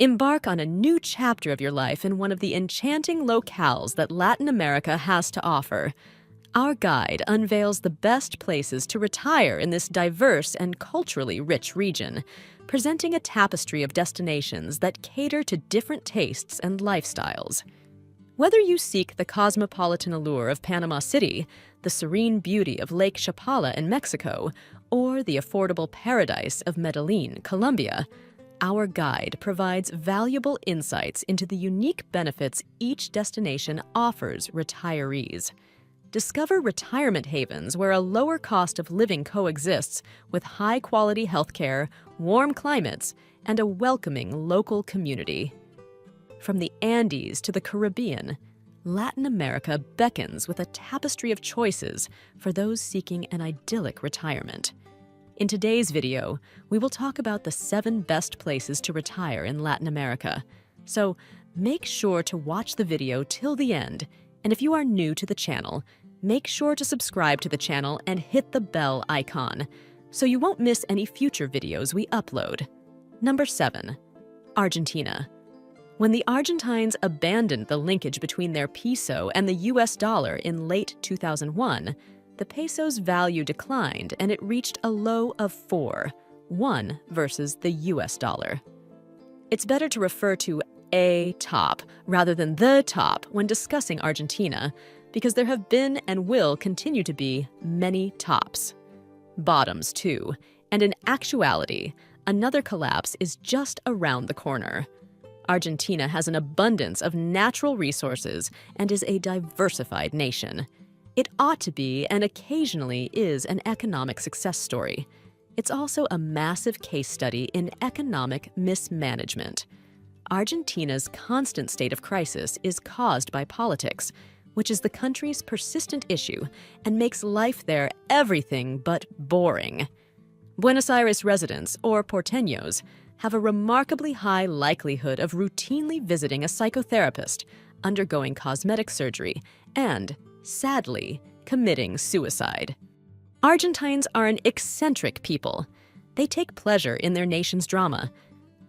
Embark on a new chapter of your life in one of the enchanting locales that Latin America has to offer. Our guide unveils the best places to retire in this diverse and culturally rich region, presenting a tapestry of destinations that cater to different tastes and lifestyles. Whether you seek the cosmopolitan allure of Panama City, the serene beauty of Lake Chapala in Mexico, or the affordable paradise of Medellín, Colombia, our guide provides valuable insights into the unique benefits each destination offers retirees. Discover retirement havens where a lower cost of living coexists with high-quality healthcare, warm climates, and a welcoming local community. From the Andes to the Caribbean, Latin America beckons with a tapestry of choices for those seeking an idyllic retirement. In today's video, we will talk about the 7 best places to retire in Latin America. So make sure to watch the video till the end, and if you are new to the channel, make sure to subscribe to the channel and hit the bell icon so you won't miss any future videos we upload. Number 7. Argentina. When the Argentines abandoned the linkage between their peso and the US dollar in late 2001, the peso's value declined and it reached a low of 4:1 versus the US dollar. It's better to refer to a top rather than the top when discussing Argentina, because there have been and will continue to be many tops. Bottoms, too, and in actuality, another collapse is just around the corner. Argentina has an abundance of natural resources and is a diversified nation. It ought to be, and occasionally is, an economic success story. It's also a massive case study in economic mismanagement. Argentina's constant state of crisis is caused by politics, which is the country's persistent issue and makes life there everything but boring. Buenos Aires residents, or porteños, have a remarkably high likelihood of routinely visiting a psychotherapist, undergoing cosmetic surgery, and, sadly, committing suicide. Argentines are an eccentric people. They take pleasure in their nation's drama.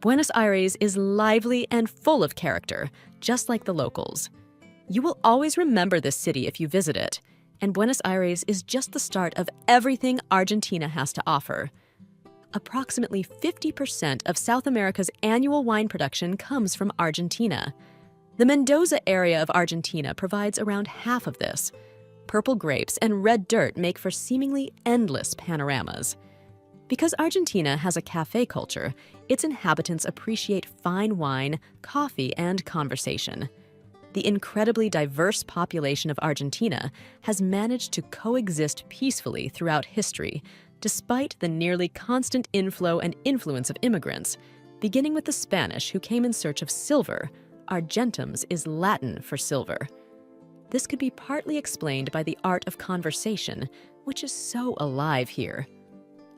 Buenos Aires is lively and full of character, just like the locals. You will always remember this city if you visit it, and Buenos Aires is just the start of everything Argentina has to offer. Approximately 50% of South America's annual wine production comes from Argentina. The Mendoza area of Argentina provides around half of this. Purple grapes and red dirt make for seemingly endless panoramas. Because Argentina has a cafe culture, its inhabitants appreciate fine wine, coffee, and conversation. The incredibly diverse population of Argentina has managed to coexist peacefully throughout history, despite the nearly constant inflow and influence of immigrants. Beginning with the Spanish, who came in search of silver, argentum's is Latin for silver. This could be partly explained by the art of conversation, which is so alive here.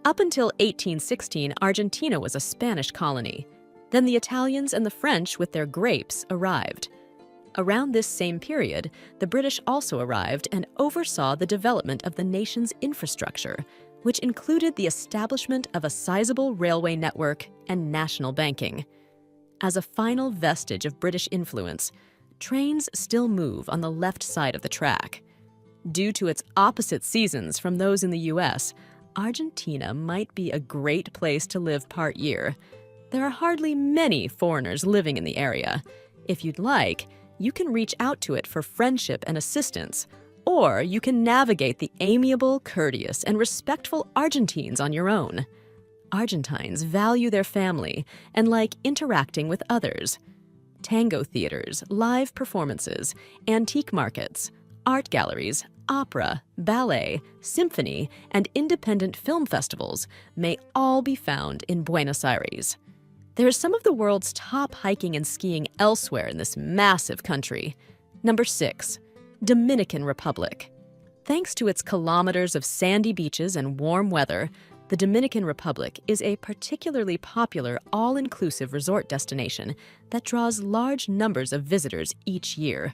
Up until 1816, Argentina was a Spanish colony. Then the Italians and the French, with their grapes, arrived. Around this same period, the British also arrived and oversaw the development of the nation's infrastructure, which included the establishment of a sizable railway network and national banking. As a final vestige of British influence, trains still move on the left side of the track. Due to its opposite seasons from those in the US, Argentina might be a great place to live part year. There are hardly many foreigners living in the area. If you'd like, you can reach out to it for friendship and assistance, or you can navigate the amiable, courteous, and respectful Argentines on your own. Argentines value their family and like interacting with others. Tango theaters, live performances, antique markets, art galleries, opera, ballet, symphony, and independent film festivals may all be found in Buenos Aires. There is some of the world's top hiking and skiing elsewhere in this massive country. Number 6. Dominican Republic. Thanks to its kilometers of sandy beaches and warm weather, the Dominican Republic is a particularly popular all-inclusive resort destination that draws large numbers of visitors each year.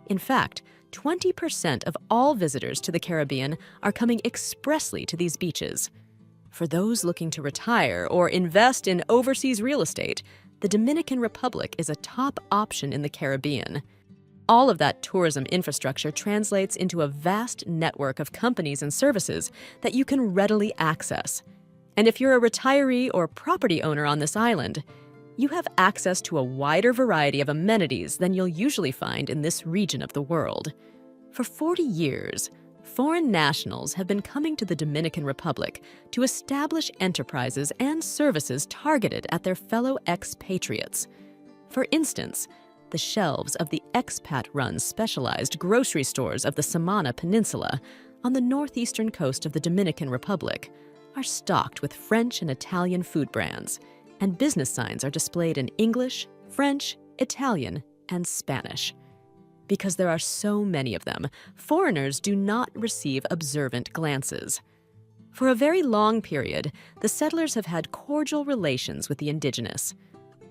In fact, 20% of all visitors to the Caribbean are coming expressly to these beaches. For those looking to retire or invest in overseas real estate, the Dominican Republic is a top option in the Caribbean. All of that tourism infrastructure translates into a vast network of companies and services that you can readily access. And if you're a retiree or property owner on this island, you have access to a wider variety of amenities than you'll usually find in this region of the world. For 40 years, foreign nationals have been coming to the Dominican Republic to establish enterprises and services targeted at their fellow expatriates. For instance, the shelves of the expat-run specialized grocery stores of the Samana Peninsula on the northeastern coast of the Dominican Republic are stocked with French and Italian food brands, and business signs are displayed in English, French, Italian, and Spanish. Because there are so many of them, foreigners do not receive observant glances. For a very long period, the settlers have had cordial relations with the indigenous.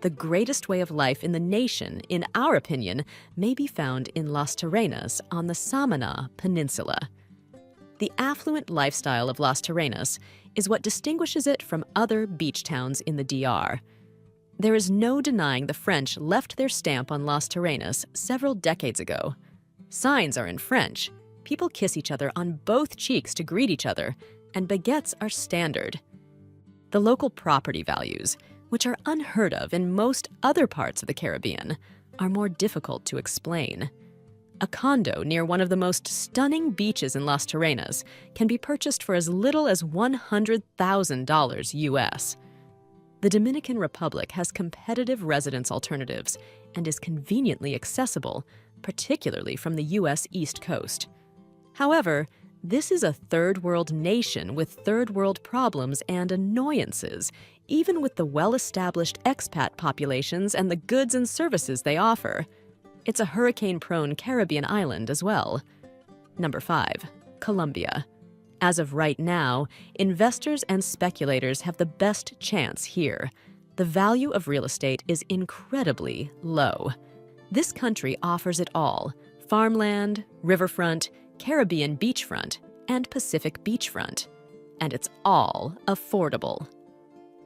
The greatest way of life in the nation, in our opinion, may be found in Las Terrenas on the Samana Peninsula. The affluent lifestyle of Las Terrenas is what distinguishes it from other beach towns in the DR. There is no denying the French left their stamp on Las Terrenas several decades ago. Signs are in French, people kiss each other on both cheeks to greet each other, and baguettes are standard. The local property values, which are unheard of in most other parts of the Caribbean, are more difficult to explain. A condo near one of the most stunning beaches in Las Terrenas can be purchased for as little as $100,000 US. The Dominican Republic has competitive residence alternatives and is conveniently accessible, particularly from the US East Coast. However, this is a third-world nation with third-world problems and annoyances, even with the well-established expat populations and the goods and services they offer. It's a hurricane-prone Caribbean island as well. Number 5. Colombia. As of right now, investors and speculators have the best chance here. The value of real estate is incredibly low. This country offers it all: farmland, riverfront, Caribbean beachfront, and Pacific beachfront. And it's all affordable.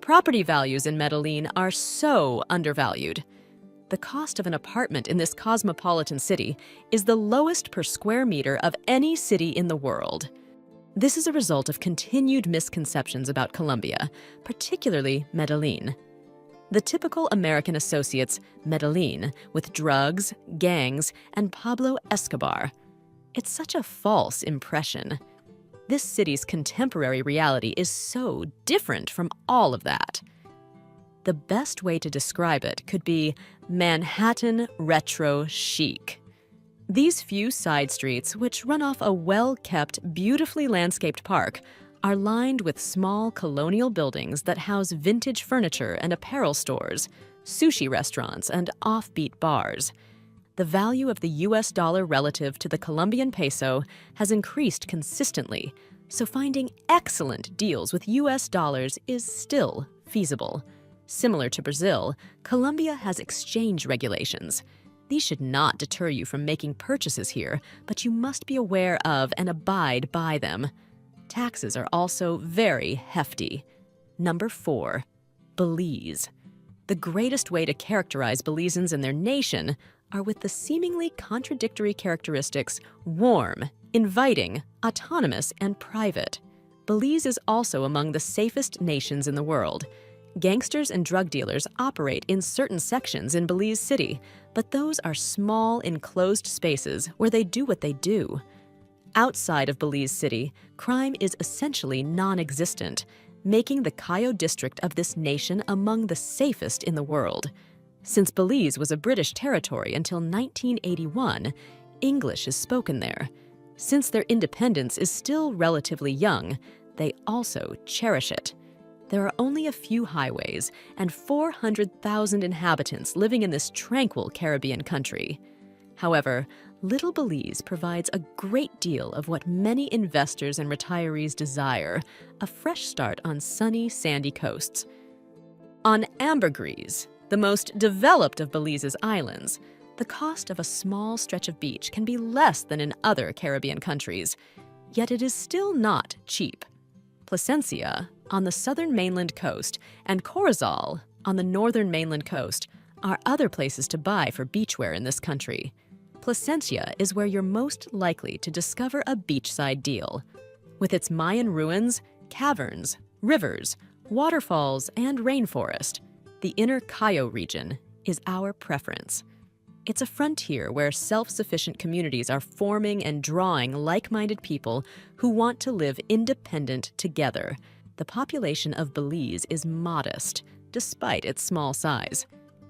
Property values in Medellín are so undervalued. The cost of an apartment in this cosmopolitan city is the lowest per square meter of any city in the world. This is a result of continued misconceptions about Colombia, particularly Medellín. The typical American associates Medellín with drugs, gangs, and Pablo Escobar. It's such a false impression. This city's contemporary reality is so different from all of that. The best way to describe it could be Manhattan retro chic. These few side streets, which run off a well-kept, beautifully landscaped park, are lined with small colonial buildings that house vintage furniture and apparel stores, sushi restaurants, and offbeat bars. The value of the US dollar relative to the Colombian peso has increased consistently, so finding excellent deals with US dollars is still feasible. Similar to Brazil, Colombia has exchange regulations. These should not deter you from making purchases here, but you must be aware of and abide by them. Taxes are also very hefty. Number 4. Belize. The greatest way to characterize Belizeans and their nation are with the seemingly contradictory characteristics warm, inviting, autonomous, and private. Belize is also among the safest nations in the world. Gangsters and drug dealers operate in certain sections in Belize City, but those are small, enclosed spaces where they do what they do. Outside of Belize City, crime is essentially non-existent, making the Cayo district of this nation among the safest in the world. Since Belize was a British territory until 1981, English is spoken there. Since their independence is still relatively young, they also cherish it. There are only a few highways and 400,000 inhabitants living in this tranquil Caribbean country. However, Little Belize provides a great deal of what many investors and retirees desire: a fresh start on sunny, sandy coasts. On Ambergris, the most developed of Belize's islands, the cost of a small stretch of beach can be less than in other Caribbean countries, yet it is still not cheap. Placencia, on the southern mainland coast, and Corozal, on the northern mainland coast, are other places to buy for beachwear in this country. Placencia is where you're most likely to discover a beachside deal. With its Mayan ruins, caverns, rivers, waterfalls, and rainforest, the inner Cayo region is our preference. It's a frontier where self-sufficient communities are forming and drawing like-minded people who want to live independent together. The population of Belize is modest, despite its small size.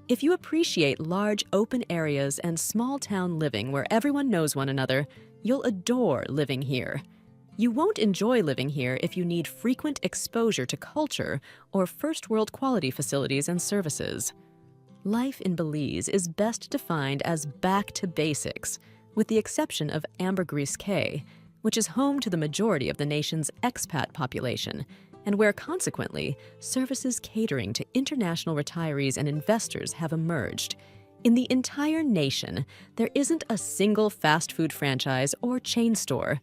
If you appreciate large open areas and small-town living where everyone knows one another, you'll adore living here. You won't enjoy living here if you need frequent exposure to culture or first-world quality facilities and services. Life in Belize is best defined as back to basics, with the exception of Ambergris Caye, which is home to the majority of the nation's expat population, and where, consequently, services catering to international retirees and investors have emerged. In the entire nation, there isn't a single fast food franchise or chain store.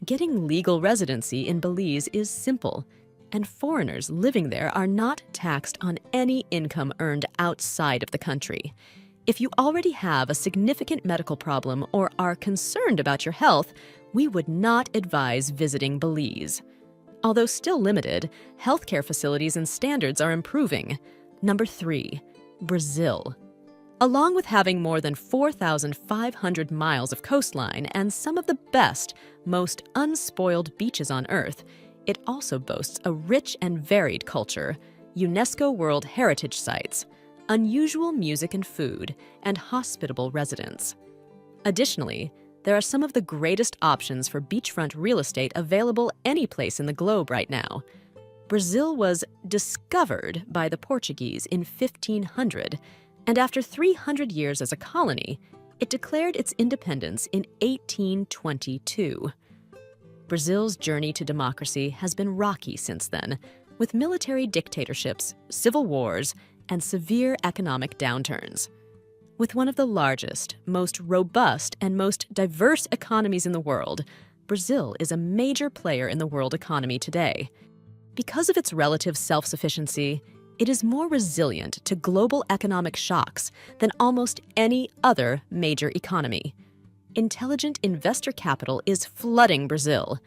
Getting legal residency in Belize is simple, and foreigners living there are not taxed on any income earned outside of the country. If you already have a significant medical problem or are concerned about your health, we would not advise visiting Belize. Although still limited, healthcare facilities and standards are improving. Number 3, Brazil. Along with having more than 4,500 miles of coastline and some of the best, most unspoiled beaches on Earth, it also boasts a rich and varied culture, UNESCO World Heritage Sites, unusual music and food, and hospitable residents. Additionally, there are some of the greatest options for beachfront real estate available any place in the globe right now. Brazil was discovered by the Portuguese in 1500, and after 300 years as a colony, it declared its independence in 1822. Brazil's journey to democracy has been rocky since then, with military dictatorships, civil wars, and severe economic downturns. With one of the largest, most robust, and most diverse economies in the world, Brazil is a major player in the world economy today. Because of its relative self-sufficiency, it is more resilient to global economic shocks than almost any other major economy. Intelligent investor capital is flooding Brazil,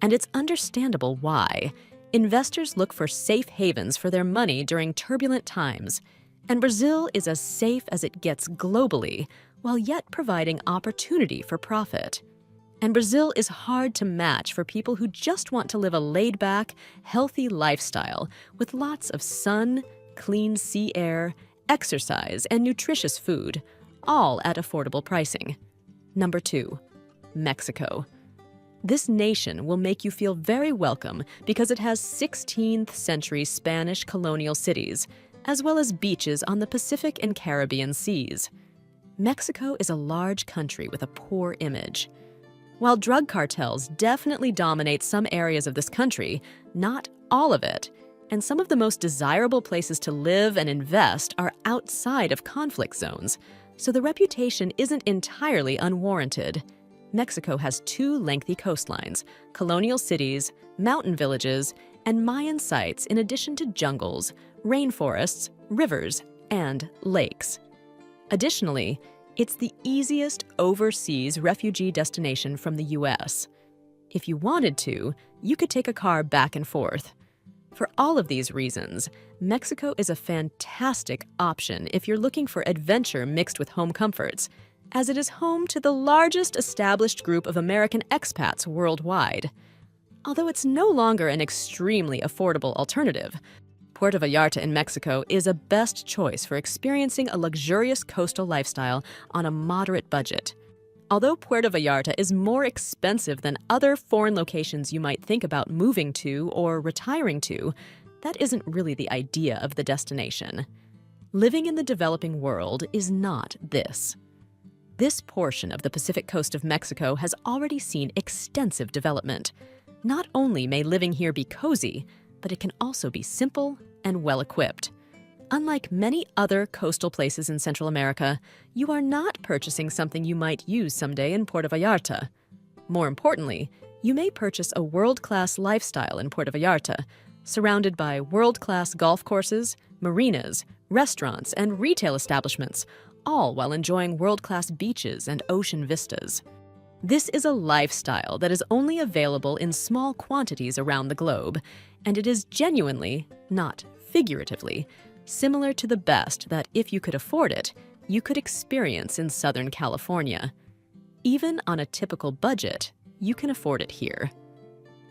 and it's understandable why. Investors look for safe havens for their money during turbulent times, and Brazil is as safe as it gets globally, while yet providing opportunity for profit. And Brazil is hard to match for people who just want to live a laid-back, healthy lifestyle with lots of sun, clean sea air, exercise, and nutritious food, all at affordable pricing. Number 2, Mexico. This nation will make you feel very welcome because it has 16th century Spanish colonial cities, as well as beaches on the Pacific and Caribbean seas. Mexico is a large country with a poor image. While drug cartels definitely dominate some areas of this country, not all of it, and some of the most desirable places to live and invest are outside of conflict zones, so the reputation isn't entirely unwarranted. Mexico has 2 lengthy coastlines, colonial cities, mountain villages, and Mayan sites in addition to jungles, rainforests, rivers, and lakes. Additionally, it's the easiest overseas refugee destination from the U.S. If you wanted to, you could take a car back and forth. For all of these reasons, Mexico is a fantastic option if you're looking for adventure mixed with home comforts, as it is home to the largest established group of American expats worldwide. Although it's no longer an extremely affordable alternative, Puerto Vallarta in Mexico is a best choice for experiencing a luxurious coastal lifestyle on a moderate budget. Although Puerto Vallarta is more expensive than other foreign locations you might think about moving to or retiring to, that isn't really the idea of the destination. Living in the developing world is not this. This portion of the Pacific coast of Mexico has already seen extensive development. Not only may living here be cozy, but it can also be simple and well-equipped. Unlike many other coastal places in Central America, you are not purchasing something you might use someday in Puerto Vallarta. More importantly, you may purchase a world-class lifestyle in Puerto Vallarta, surrounded by world-class golf courses, marinas, restaurants, and retail establishments, all while enjoying world-class beaches and ocean vistas. This is a lifestyle that is only available in small quantities around the globe, and it is genuinely, not figuratively, similar to the best that, if you could afford it, you could experience in Southern California. Even on a typical budget, you can afford it here.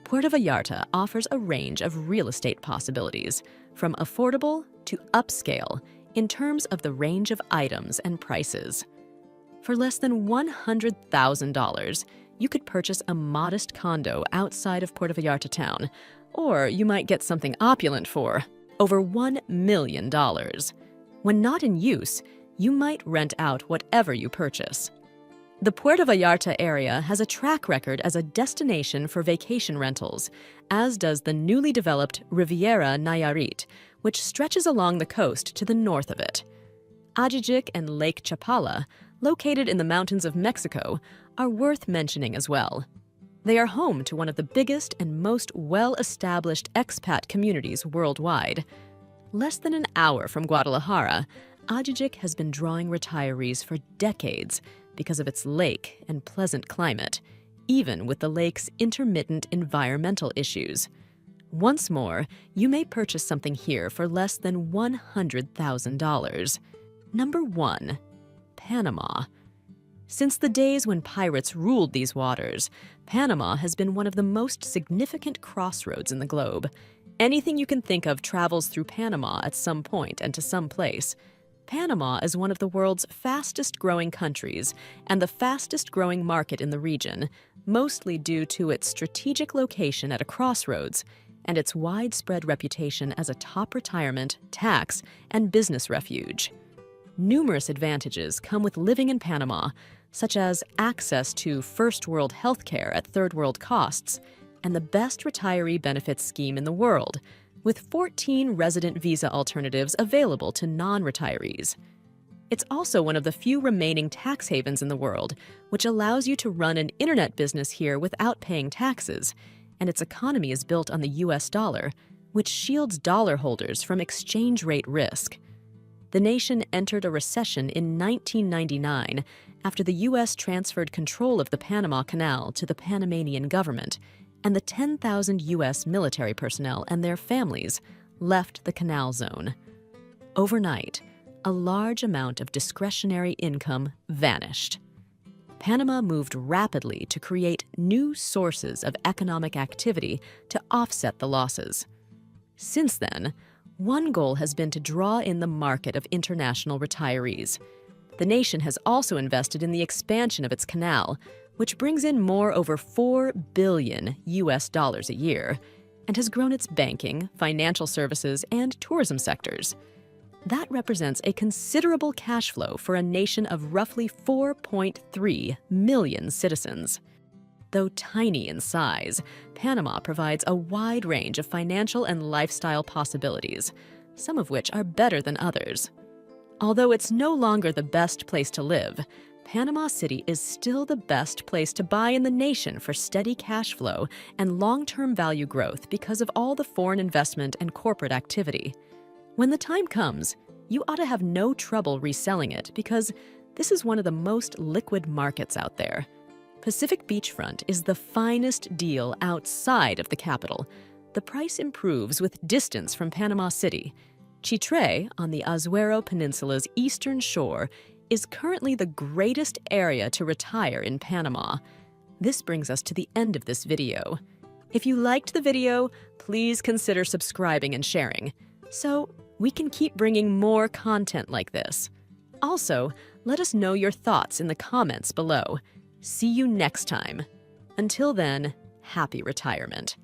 Puerto Vallarta offers a range of real estate possibilities, from affordable to upscale, in terms of the range of items and prices. For less than $100,000, you could purchase a modest condo outside of Puerto Vallarta town, or you might get something opulent for over $1 million. When not in use, you might rent out whatever you purchase. The Puerto Vallarta area has a track record as a destination for vacation rentals, as does the newly developed Riviera Nayarit, which stretches along the coast to the north of it. Idyllic and Lake Chapala, located in the mountains of Mexico, are worth mentioning as well. They are home to one of the biggest and most well-established expat communities worldwide. Less than an hour from Guadalajara, Idyllic has been drawing retirees for decades because of its lake and pleasant climate, even with the lake's intermittent environmental issues. Once more, you may purchase something here for less than $100,000. Number 1. Panama. Since the days when pirates ruled these waters, Panama has been one of the most significant crossroads in the globe. Anything you can think of travels through Panama at some point and to some place. Panama is one of the world's fastest-growing countries and the fastest-growing market in the region, mostly due to its strategic location at a crossroads and its widespread reputation as a top retirement, tax, and business refuge. Numerous advantages come with living in Panama, such as access to first-world healthcare at third-world costs and the best retiree benefits scheme in the world, with 14 resident visa alternatives available to non-retirees. It's also one of the few remaining tax havens in the world, which allows you to run an internet business here without paying taxes, and its economy is built on the US dollar, which shields dollar holders from exchange rate risk. The nation entered a recession in 1999 after the U.S. transferred control of the Panama Canal to the Panamanian government, and the 10,000 U.S. military personnel and their families left the canal zone. Overnight, a large amount of discretionary income vanished. Panama moved rapidly to create new sources of economic activity to offset the losses. Since then, one goal has been to draw in the market of international retirees. The nation has also invested in the expansion of its canal, which brings in over $4 billion a year, and has grown its banking, financial services, and tourism sectors. That represents a considerable cash flow for a nation of roughly 4.3 million citizens. Though tiny in size, Panama provides a wide range of financial and lifestyle possibilities, some of which are better than others. Although it's no longer the best place to live, Panama City is still the best place to buy in the nation for steady cash flow and long-term value growth because of all the foreign investment and corporate activity. When the time comes, you ought to have no trouble reselling it because this is one of the most liquid markets out there. Pacific Beachfront is the finest deal outside of the capital. The price improves with distance from Panama City. Chitre, on the Azuero Peninsula's eastern shore, is currently the greatest area to retire in Panama. This brings us to the end of this video. If you liked the video, please consider subscribing and sharing, so we can keep bringing more content like this. Also, let us know your thoughts in the comments below. See you next time. Until then, happy retirement.